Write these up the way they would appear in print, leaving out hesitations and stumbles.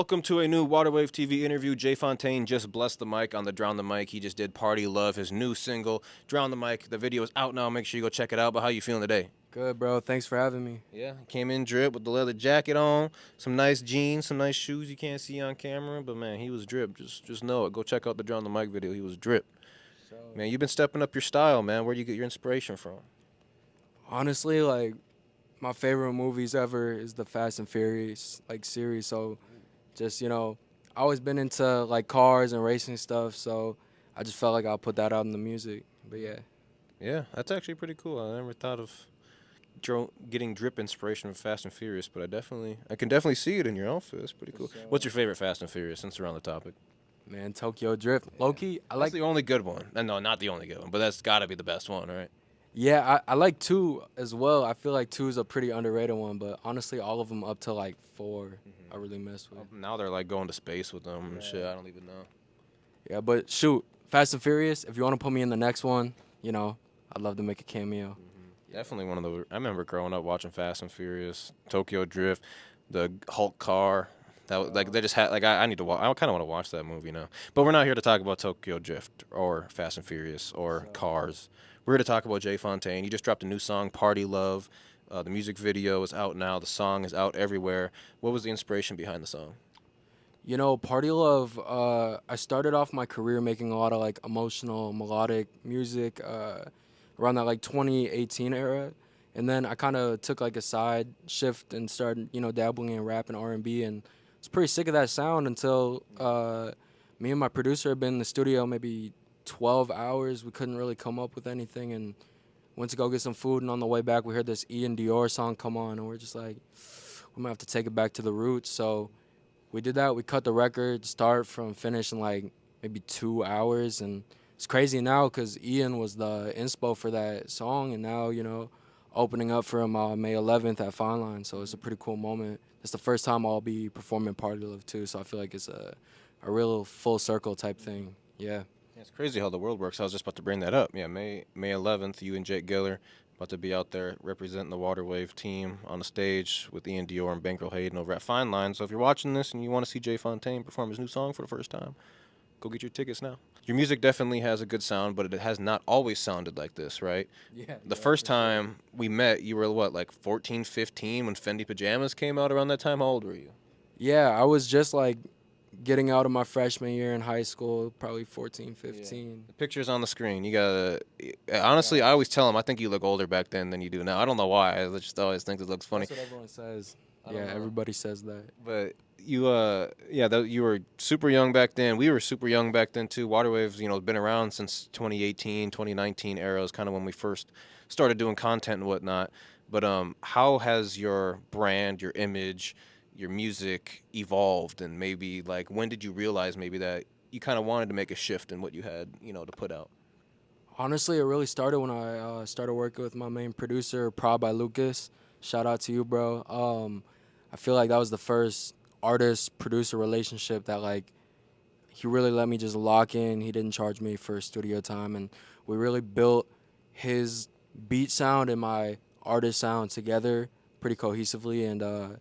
Welcome to a new Waterwave TV interview. Jay Fontane just blessed the mic on the Drown the Mic. He just did Party Love, his new single, Drown the Mic. The video is out now. Make sure you go check it out. But how you feeling today? Good, bro. Thanks for having me. Yeah, came in drip with the leather jacket on, some nice jeans, some nice shoes you can't see on camera. But man, he was drip. Just know it. Go check out the Drown the Mic video. He was drip. So, Man, you've been stepping up your style, man. Where do you get your inspiration from? honestly, my favorite movies ever is the Fast and Furious series. So, just I always been into cars and racing stuff. So, I just felt like I'll put that out in the music. But yeah, Yeah, that's actually pretty cool. I never thought of getting drip inspiration from Fast and Furious, but I can definitely see it in your outfit. It's pretty cool. What's your favorite Fast and Furious? Since we're on the topic, man, Tokyo Drift, low key, I that's like. the only good one. No, not the only good one, but that's got to be the best one, right? Yeah, I like two as well. I feel like two is a pretty underrated one, but honestly, all of them up to like four, I really mess with. Now they're like going to space with them and shit. I don't even know. Yeah, but shoot, Fast and Furious. If you want to put me in the next one, I'd love to make a cameo. Definitely one of the. I remember growing up watching Fast and Furious, Tokyo Drift, the Hulk car. That was like they just had like I need to watch. I kind of want to watch that movie now. But we're not here to talk about Tokyo Drift or Fast and Furious or cars. We're here to talk about Jay Fontane. He just dropped a new song, Party Love. The music video is out now. The song is out everywhere. What was the inspiration behind the song? Party Love, I started off my career making a lot of emotional melodic music around that 2018 era. And then I kind of took a side shift and started, dabbling in rap and R&B, and I was pretty sick of that sound until me and my producer had been in the studio maybe 12 hours. We couldn't really come up with anything and went to go get some food, and on the way back we heard this Dior song come on, and we're just like, we might have to take it back to the roots. So we did that. We cut the record start from finish in maybe 2 hours, and it's crazy now because Ian was the inspo for that song, and now opening up for him May 11th at Fine Line. So it's a pretty cool moment. It's the first time I'll be performing Party Love too, so I feel like it's a real full circle type thing. Yeah. It's crazy how the world works. I was just about to bring that up. Yeah, May 11th, you and Jake Giller about to be out there representing the Waterwave team on the stage with Ian Dior and Bankroll Hayden over at Fine Line. So if you're watching this and you want to see Jay Fontane perform his new song for the first time, go get your tickets now. Your music definitely has a good sound, but it has not always sounded like this, right? Yeah. The first time we met, you were what, like 14, 15 when Fendi Pajamas came out around that time? How old were you? Yeah, I was just getting out of my freshman year in high school, probably 14, 15. The picture's on the screen. You gotta. Honestly, I always tell them I think you look older back then than you do now. I don't know why. I just always think it looks funny. That's what everyone says. I don't Yeah, know. everybody says that. But you were super young back then. We were super young back then too. Waterwave's, been around since 2018, 2019 era is kind of when we first started doing content and whatnot. But how has your brand, your image, your music evolved, and maybe like when did you realize maybe that you kind of wanted to make a shift in what you had, to put out? Honestly, it really started when I started working with my main producer, Prod by Lucas. Shout out to you, bro. I feel like that was the first artist-producer relationship that he really let me just lock in. He didn't charge me for studio time, and we really built his beat sound and my artist sound together pretty cohesively. And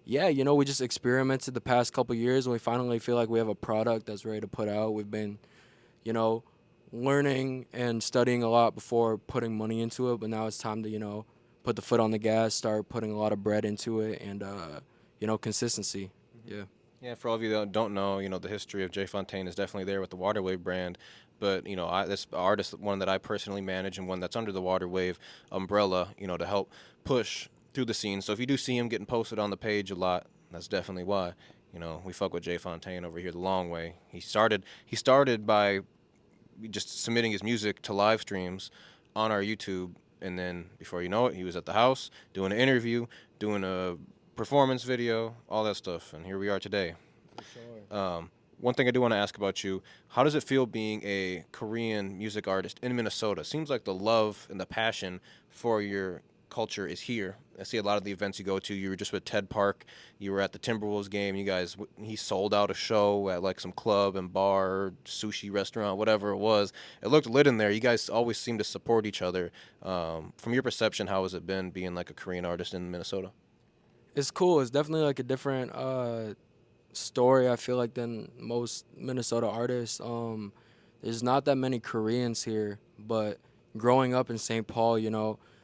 yeah, we just experimented the past couple years, and we finally feel like we have a product that's ready to put out. We've been, you know, learning and studying a lot before putting money into it, but now it's time to, put the foot on the gas, start putting a lot of bread into it, and, consistency. Yeah. Yeah, for all of you that don't know, the history of Jay Fontaine is definitely there with the Waterwave brand. But, this artist, one that I personally manage and one that's under the Waterwave umbrella, to help push through the scene. So if you do see him getting posted on the page a lot, that's definitely why. We fuck with Jay Fontaine over here the long way. He started by just submitting his music to live streams on our YouTube. And then before you know it, he was at the house doing an interview, doing a performance video, all that stuff. And here we are today. For sure. One thing I do want to ask about you, how does it feel being a Korean music artist in Minnesota? Seems like the love and the passion for your culture is here. I see a lot of the events you go to. You were just with Ted Park. You were at the Timberwolves game. He sold out a show at like some club and bar, sushi restaurant, whatever it was. It looked lit in there. You guys always seem to support each other. From your perception, how has it been being like a Korean artist in Minnesota? It's cool. It's definitely a different story, I feel like, than most Minnesota artists. There's not that many Koreans here, but growing up in St. Paul,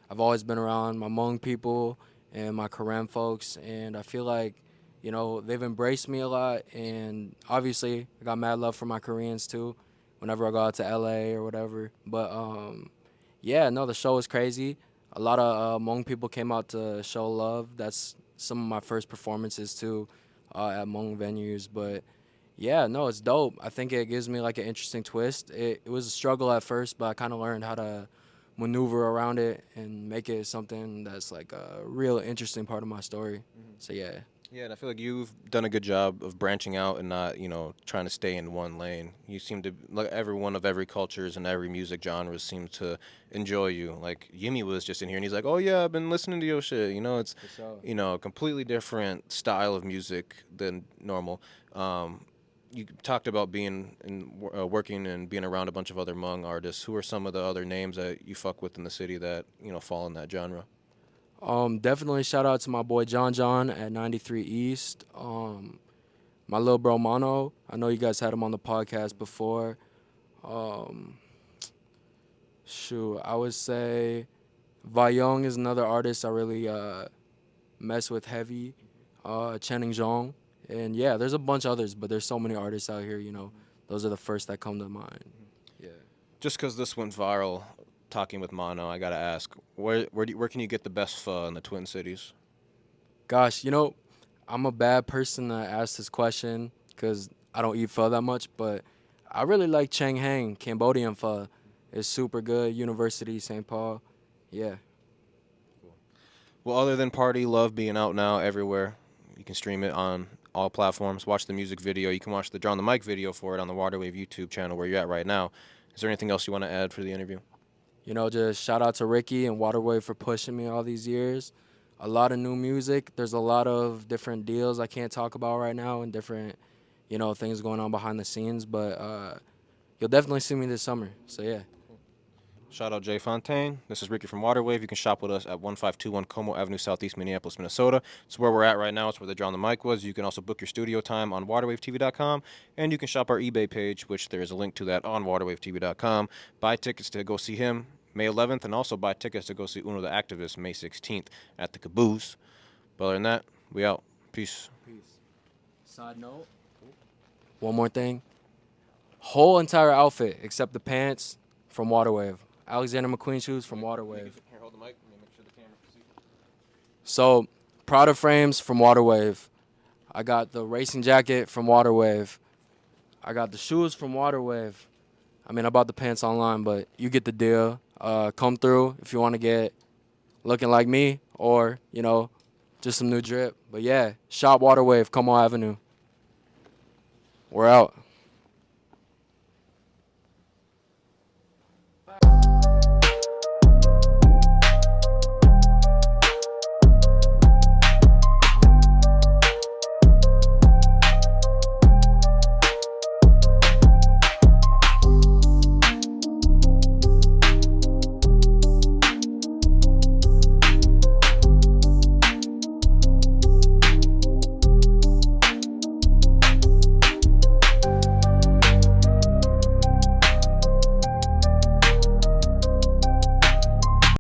I've always been around my Hmong people and my Korean folks, and I feel like, they've embraced me a lot. And obviously, I got mad love for my Koreans too, whenever I go out to LA or whatever. But yeah, no, the show was crazy. A lot of Hmong people came out to show love. That's some of my first performances too, at Hmong venues. But yeah, no, it's dope. I think it gives me like an interesting twist. It was a struggle at first, but I kind of learned how to maneuver around it and make it something that's like a real interesting part of my story. So yeah. Yeah, and I feel like you've done a good job of branching out and not, trying to stay in one lane. You seem to like everyone of every cultures and every music genres seem to enjoy you. Like Yimmy was just in here and he's like, "Oh yeah, I've been listening to your shit." It's For sure. a completely different style of music than normal. Um, you talked about being working and being around a bunch of other Hmong artists. Who are some of the other names that you fuck with in the city that fall in that genre? Definitely shout out to my boy John at 93 East. My little bro Mono. I know you guys had him on the podcast before. Um, Shoot, I would say Vayong is another artist I really mess with heavy. Channing Zhong. And yeah, there's a bunch of others, but there's so many artists out here, Those are the first that come to mind. Yeah. Just because this went viral, talking with Mono, I gotta ask, where can you get the best pho in the Twin Cities? Gosh, I'm a bad person to ask this question because I don't eat pho that much, but I really like Chang Hang, Cambodian pho. It's super good. University, St. Paul. Yeah. Well, other than party, love being out now everywhere. You can stream it on all platforms. Watch the music video. You can watch the Draw on the Mic video for it on the Waterwave YouTube channel where you're at right now. Is there anything else you want to add for the interview? Just shout out to Ricky and Waterway for pushing me all these years. A lot of new music. There's a lot of different deals I can't talk about right now and different, things going on behind the scenes. But you'll definitely see me this summer. So yeah. Shout out Jay Fontane. This is Ricky from Waterwave. You can shop with us at 1521 Como Avenue Southeast, Minneapolis, Minnesota. It's where we're at right now. It's where the Draw on the Mic was. You can also book your studio time on waterwavetv.com, and you can shop our eBay page, which there is a link to that on waterwavetv.com. Buy tickets to go see him May 11th, and also buy tickets to go see Uno the Activist May 16th at the Caboose. But other than that, we out. Peace. Peace. Side note. One more thing. Whole entire outfit except the pants from Waterwave. Alexander McQueen shoes from Waterwave. Here, hold the mic. Let me make sure the camera can see. So, Prada frames from Waterwave. I got the racing jacket from Waterwave. I got the shoes from Waterwave. I mean, I bought the pants online, but you get the deal. Come through if you want to get looking like me or, just some new drip. But yeah, shop Waterwave, Como Avenue. We're out.